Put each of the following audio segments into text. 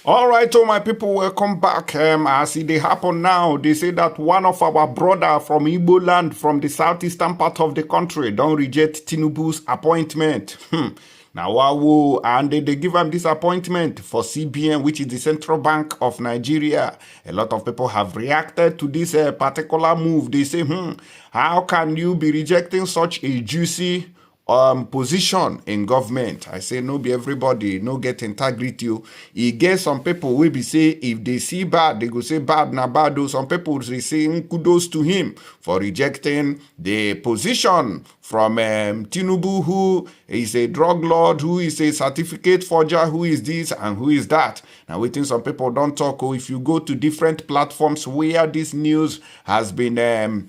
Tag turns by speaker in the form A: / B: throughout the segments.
A: All right, all my people, welcome back. As they happen now, they say that one of our brother from Igbo land, from the southeastern part of the country, don't reject Tinubu's appointment. Now, wow, and they give him this appointment for CBN, which is the Central Bank of Nigeria. A lot of people have reacted to this particular move. They say, how can you be rejecting such a juicy position in government? I say no be everybody no get integrity. E get some people will be say if they see bad, they go say bad na bad. Some people will say kudos to him for rejecting the position from Tinubu, who is a drug lord, who is a certificate forger, who is this and who is that. Now we think some people don't talk. If you go to different platforms where this news has been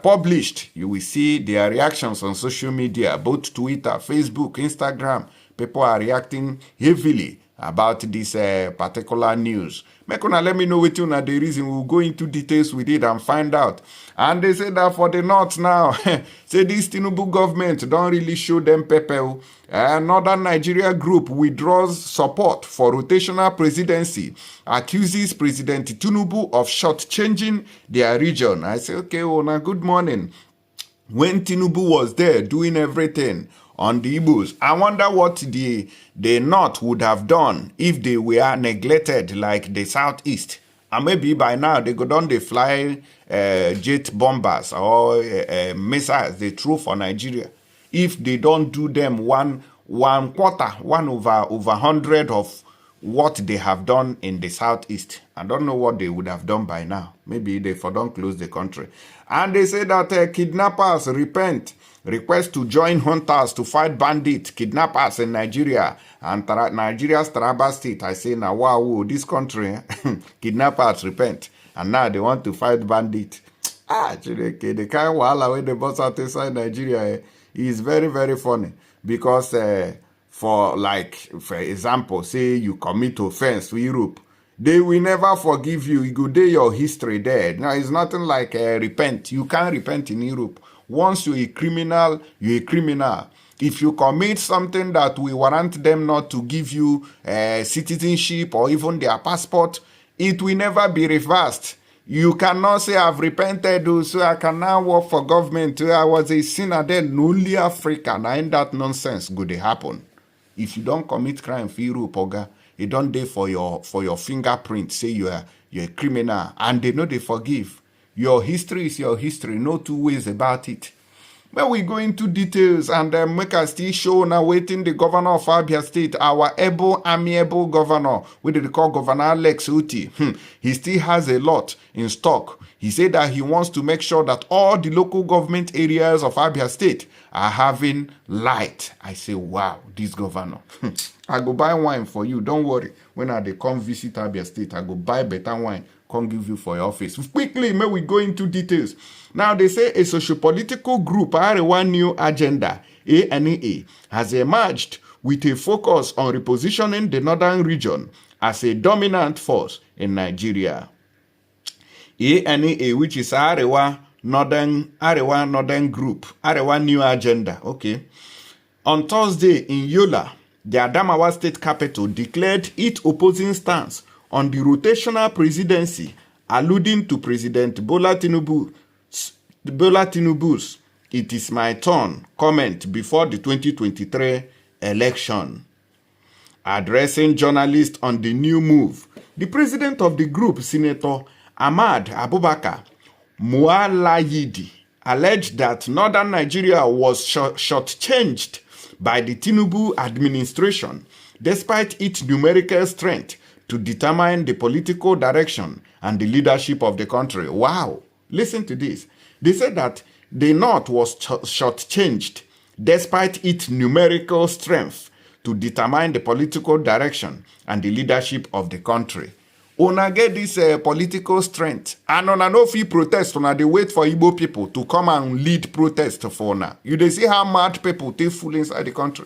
A: published, you will see their reactions on social media, both Twitter, Facebook, Instagram. People are reacting heavily about this particular news. Make una let me know what you are the reason. We'll go into details with it and find out. And they say that for the North now, say this Tinubu government don't really show them pepper. Northern Nigeria group withdraws support for rotational presidency, accuses President Tinubu of shortchanging their region. I say, okay, now good morning. When Tinubu was there doing everything on the Igbos, I wonder what the North would have done if they were neglected like the Southeast. And maybe by now they go down, they fly jet bombers or missiles they throw for Nigeria. If they don't do them one quarter, one over 100 of what they have done in the Southeast, I don't know what they would have done by now. Maybe they for don't close the country. And they say that kidnappers repent, request to join hunters to fight bandits, kidnappers in Nigeria and Nigeria's Abia State. I say now, wow, this country, kidnappers repent, and now they want to fight bandits. The kind of wahala when they bust out inside Nigeria is very, very funny because for example, say you commit offense to Europe, they will never forgive you. You go there your history there. Now it's nothing like repent. You can't repent in Europe. Once you're a criminal, you're a criminal. If you commit something that will warrant them not to give you citizenship or even their passport, it will never be reversed. You cannot say, I've repented, so I can now work for government. I was a sinner then, only Africa. Now, ain't that nonsense going to happen? If you don't commit crime for Europe, Oga, it don't day for your fingerprint, say you're a criminal, and they know they forgive. Your history is your history, no two ways about it. But we go into details and make us still show now waiting the governor of Abia State, our amiable governor, what they call Governor Alexotti. He still has a lot in stock. He said that he wants to make sure that all the local government areas of Abia State are having light. I say, wow, this governor. I go buy wine for you. Don't worry. When they come visit Abia State, I go buy better wine. Come give you for your office. Quickly, may we go into details. Now, they say a socio-political group, one new agenda, ANA, has emerged with a focus on repositioning the northern region as a dominant force in Nigeria. ANA, which is Arewa Northern Group, Arewa New Agenda, okay. On Thursday in Yola, the Adamawa State capital declared its opposing stance on the rotational presidency, alluding to President Bola Tinubu's "It is my turn" comment before the 2023 election. Addressing journalists on the new move, the president of the group, Senator Ahmad Abubakar Mualayidi, alleged that northern Nigeria was shortchanged by the Tinubu administration, despite its numerical strength to determine the political direction and the leadership of the country. Wow, listen to this. They said that the North was shortchanged despite its numerical strength to determine the political direction and the leadership of the country. Una get this political strength, and una no fit protest. Una dey wait for Igbo people to come and lead protest for una. You dey see how mad people take full inside the country.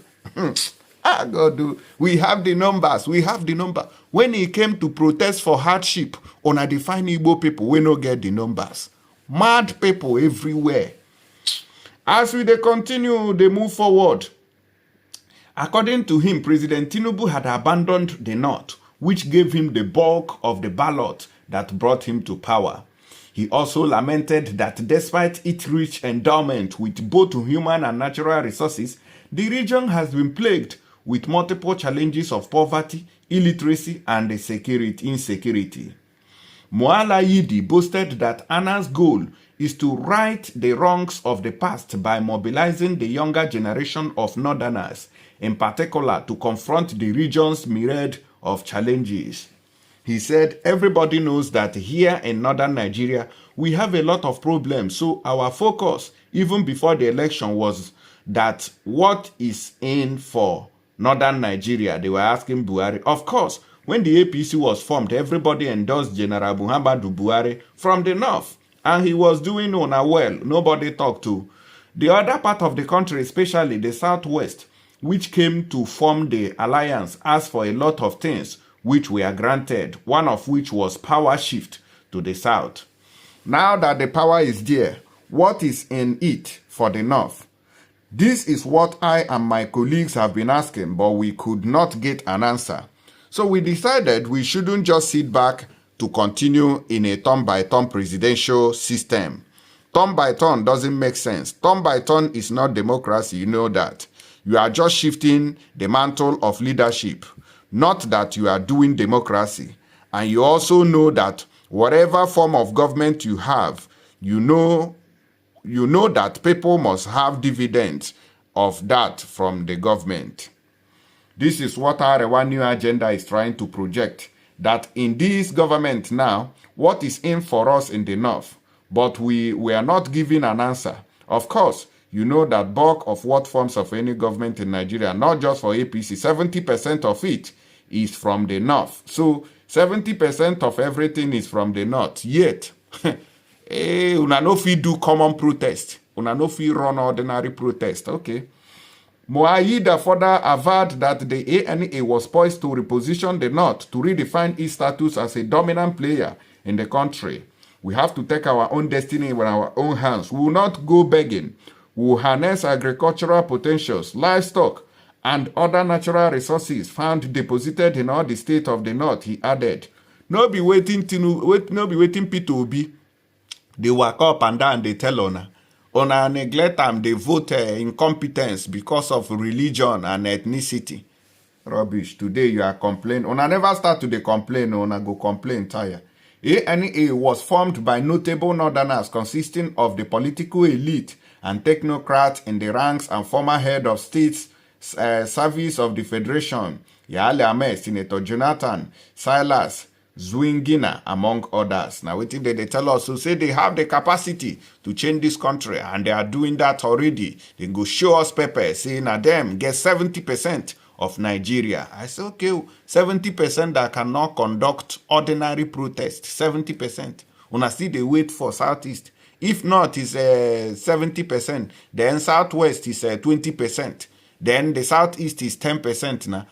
A: God, we have the numbers. We have the number. When it came to protest for hardship, on a defined Igbo people, we no get the numbers. Mad people everywhere. As we continue, they move forward. According to him, President Tinubu had abandoned the North, which gave him the bulk of the ballot that brought him to power. He also lamented that despite its rich endowment with both human and natural resources, the region has been plagued with multiple challenges of poverty, illiteracy, and insecurity. Moala Yidi boasted that Anna's goal is to right the wrongs of the past by mobilizing the younger generation of Northerners, in particular to confront the region's myriad of challenges. He said, everybody knows that here in northern Nigeria, we have a lot of problems. So our focus, even before the election, was that what is in for northern Nigeria? They were asking Buhari. Of course, when the APC was formed, everybody endorsed General Muhammadu Buhari from the north. And he was doing well. Nobody talked to. The other part of the country, especially the southwest, which came to form the alliance, asked for a lot of things, which were granted, one of which was power shift to the south. Now that the power is there, what is in it for the north? This is what I and my colleagues have been asking, but we could not get an answer. So we decided we shouldn't just sit back to continue in a turn-by-turn presidential system. Turn-by-turn doesn't make sense. Turn-by-turn is not democracy, you know that. You are just shifting the mantle of leadership. Not that you are doing democracy. And you also know that whatever form of government you have, you know that people must have dividends of that from the government. This is what our new agenda is trying to project, that in this government now, what is in for us in the north, but we are not giving an answer. Of course, you know that bulk of what forms of any government in Nigeria, not just for APC, 70% of it is from the north. So 70% of everything is from the north. Yet, una no fit do common protest. Una no fit run ordinary protest. Okay. Moaida further averred that the ANA was poised to reposition the north to redefine its status as a dominant player in the country. We have to take our own destiny in our own hands. We will not go begging. We will harness agricultural potentials, livestock, and other natural resources found deposited in all the states of the north, he added. No be waiting Peter Obi. They work up and down, they tell Ona neglect them, they vote incompetence because of religion and ethnicity. Rubbish. Today you are complaining. Ona never start to complain, Ona go complain tire. ANA was formed by notable northerners consisting of the political elite and technocrats in the ranks and former head of state's service of the Federation, Yale Ahmed, Senator Jonathan, Silas, Zwingina, among others. Now, what did they tell us? So say they have the capacity to change this country, and they are doing that already. They go show us paper, saying that them get 70% of Nigeria. I say, okay, 70% that cannot conduct ordinary protest. 70%. Una see they wait for Southeast. If not, it's 70%. Then Southwest is 20%. Then the Southeast is 10% now.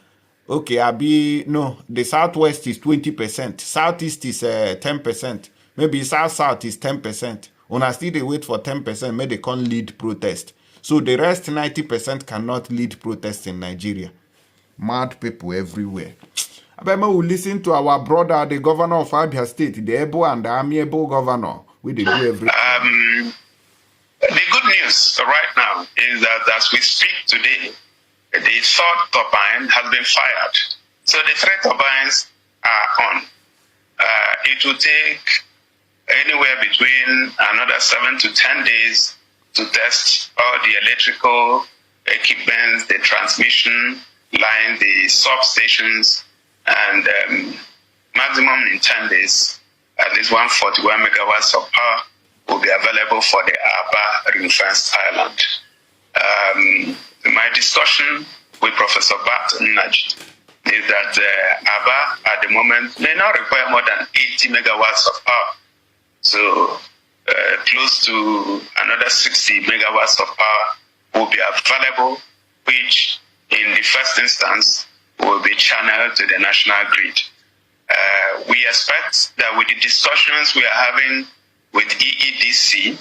A: Okay, no, the Southwest is 20%. Southeast is 10%. Maybe South is 10%. Una still they wait for 10%, maybe they can't lead protest. So the rest 90% cannot lead protest in Nigeria. Mad people everywhere. I bet we will listen to our brother, the governor of Abia State, the able and the amiable governor. We do everything.
B: The good news right now is that as we speak today, the third turbine has been fired. So the three turbines are on. It will take anywhere between another 7 to 10 days to test all the electrical equipment, the transmission line, the substations, and maximum in 10 days, at least 141 megawatts of power will be available for the Abba ring-fenced island. My discussion with Professor Bart Naj is that Abba at the moment may not require more than 80 megawatts of power. So close to another 60 megawatts of power will be available, which in the first instance will be channeled to the national grid. We expect that with the discussions we are having with EEDC,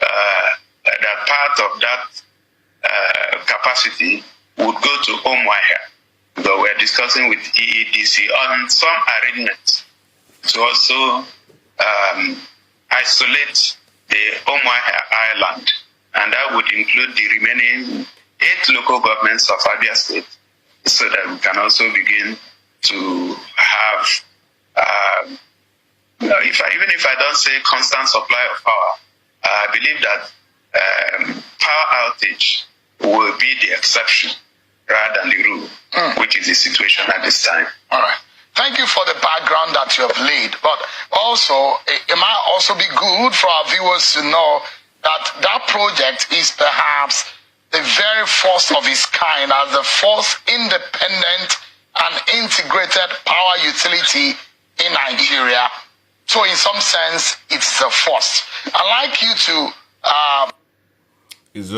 B: that part of that capacity would go to Umuahia, So we're discussing with EEDC on some arrangements to also isolate the Omuahia Island, and that would include the remaining 8 local governments of Abia State, so that we can also begin to have, even if I don't say constant supply of power, I believe that power outage will be the exception rather than the rule, which is the situation at this time.
C: All right. Thank you for the background that you have laid. But also, it might also be good for our viewers to know that that project is perhaps the very first of its kind as the first independent and integrated power utility in Nigeria. So in some sense, it's the first. I'd like you to...
A: It's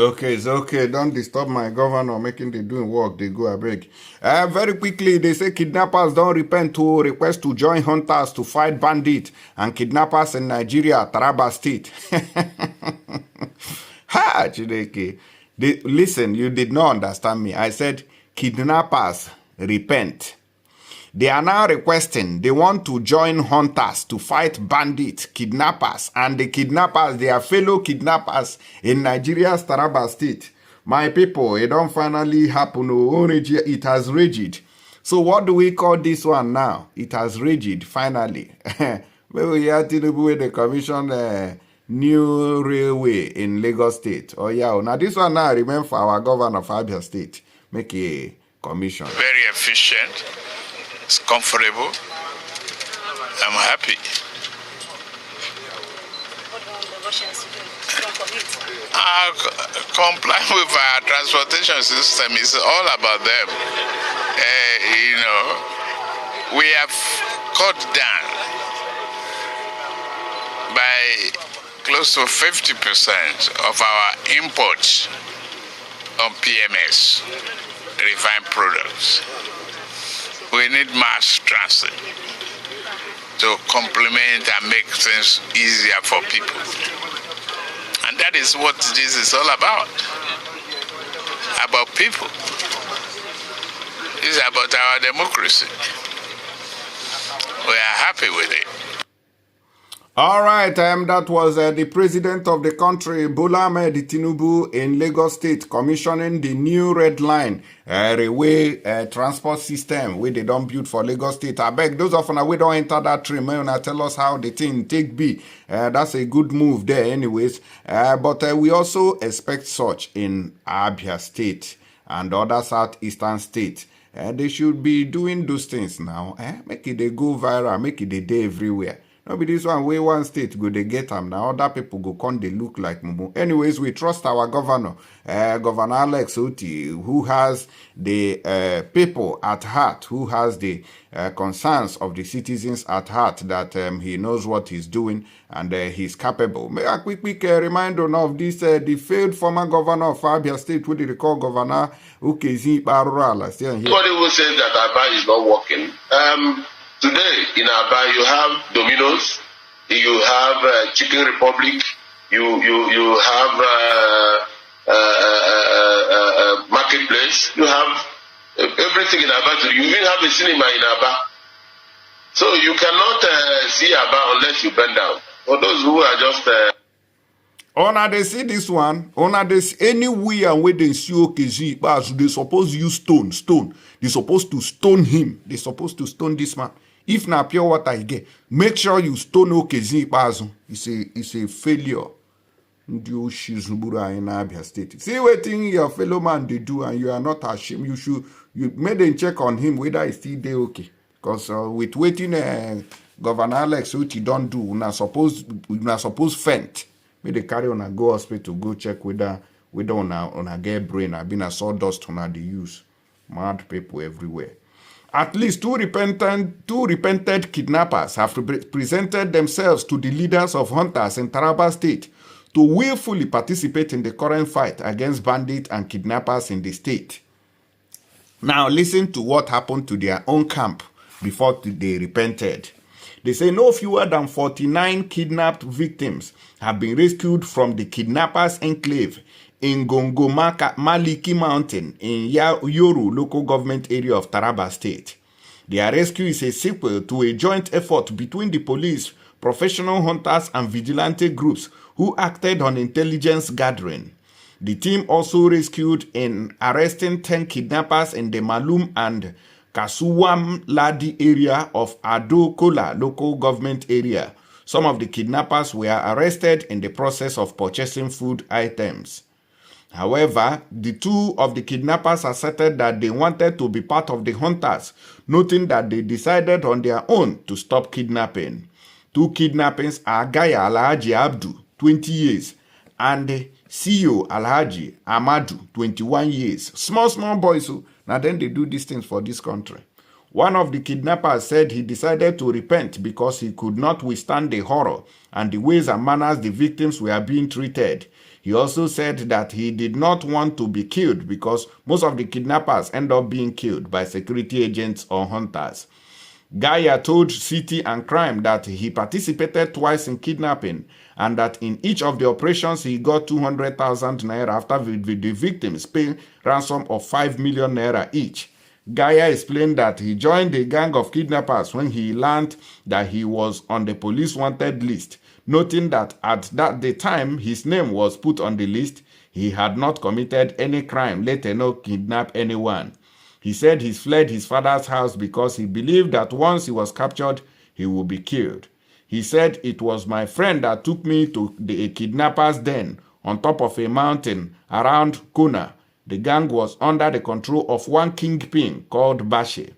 A: okay. Don't disturb my governor making the doing work. They go a break. Very quickly, they say kidnappers don't repent to request to join hunters to fight bandits and kidnappers in Nigeria, Taraba State. Ha, Chideke. Listen, you did not understand me. I said kidnappers repent. They are now requesting, they want to join hunters to fight bandits, kidnappers, and the kidnappers, their fellow kidnappers in Nigeria's Taraba State. My people, it don't finally happen. It has raged. So what do we call this one now? It has raged, finally. Maybe you Tinubu the commission new railway in Lagos State. Oh yeah, now this one now, remember for our governor of Abia State, make a commission.
D: Very efficient. It's comfortable. I'm happy. Complying with our transportation system is all about them. We have cut down by close to 50% of our imports on PMS, refined products. We need mass transit to complement and make things easier for people. And that is what this is all about people. It's about our democracy. We are happy with it.
A: All right, that was the president of the country, Bola Ahmed Tinubu, in Lagos State, commissioning the new red line railway transport system where they don't build for Lagos State. I beg those of you we don't enter that train, man, tell us how the thing take be. That's a good move there, anyways. But we also expect such in Abia State and other southeastern states. They should be doing those things now. Make it they go viral, make it they day everywhere. No be this one, way one state go they get them now. Other people go come they look like Mumu. Anyways, we trust our governor, Governor Alexotti, who has the people at heart, who has the concerns of the citizens at heart, that he knows what he's doing and he's capable. May a quick reminder of this, the failed former governor of Abia State, who they call Governor Ukezi Barura.
E: Somebody who says that Abba is not working. Today in Abba you have Domino's, you have Chicken Republic, you have Marketplace, you have everything in Abba. You even have a cinema in Abba. So you cannot see Abba unless you bend down. For those who are just...
A: Ona they see this one. Ona this anywhere where they see OKZ, but they supposed to use stone. They supposed to stone him. They supposed to stone this man. If na pure water he get, make sure you stone OKZ. It's a failure. In Abia State. See what thing your fellow man they do, and you are not ashamed. You made them check on him whether he still there okay. Because with waiting, Governor Alexotti don't do. Una suppose faint. May they carry on a go hospital, go check whether on a get brain, I've been a sawdust on the use. Mad people everywhere. At least two repented kidnappers have presented themselves to the leaders of hunters in Taraba State to willfully participate in the current fight against bandits and kidnappers in the state. Now listen to what happened to their own camp before they repented. They say no fewer than 49 kidnapped victims have been rescued from the kidnappers' enclave in Gongomaka Maliki Mountain in Yoru local government area of Taraba State. Their rescue is a sequel to a joint effort between the police, professional hunters, and vigilante groups who acted on intelligence gathering. The team also rescued and arrested 10 kidnappers in the Malum and Kasuwam Ladi area of Ado Kola local government area. Some of the kidnappers were arrested in the process of purchasing food items. However, the two of the kidnappers asserted that they wanted to be part of the hunters, noting that they decided on their own to stop kidnapping. Two kidnappings are Gaya Alhaji Abdu, 20 years, and CEO Alhaji Amadu, 21 years. Small boys who, now then they do these things for this country. One of the kidnappers said he decided to repent because he could not withstand the horror and the ways and manners the victims were being treated. He also said that he did not want to be killed because most of the kidnappers end up being killed by security agents or hunters. Gaya told City and Crime that he participated twice in kidnapping and that in each of the operations he got 200,000 naira after the victims paid ransom of 5 million naira each. Gaya explained that he joined a gang of kidnappers when he learned that he was on the police wanted list, noting that at the time his name was put on the list, he had not committed any crime, let alone kidnap anyone. He said he fled his father's house because he believed that once he was captured, he would be killed. He said, "It was my friend that took me to the kidnappers' den on top of a mountain around Kona. The gang was under the control of one kingpin called Bashe.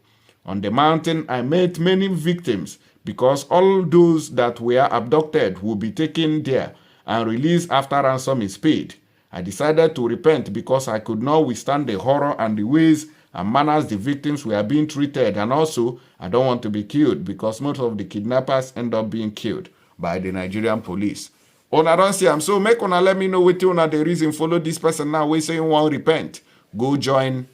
A: On the mountain, I met many victims because all those that were abducted will be taken there and released after ransom is paid. I decided to repent because I could not withstand the horror and the ways and manners the victims were being treated, and also I don't want to be killed because most of the kidnappers end up being killed by the Nigerian police." Una don't see am, so make una let me know wetin una the reason follow this person now we say won't repent. Go join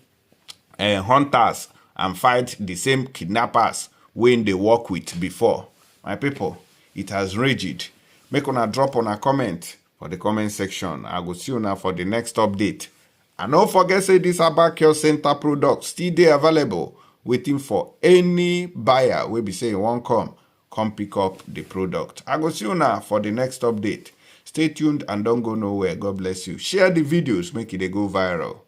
A: hunters and fight the same kidnappers when they work with before. My people, it has raged. Make una drop on a comment for the comment section. I will see you now for the next update. And don't forget say this Abia Center product still dey available, waiting for any buyer will be saying won't come pick up the product. I will see you now for the next update. Stay tuned and don't go nowhere. God bless you. Share the videos, make it go viral.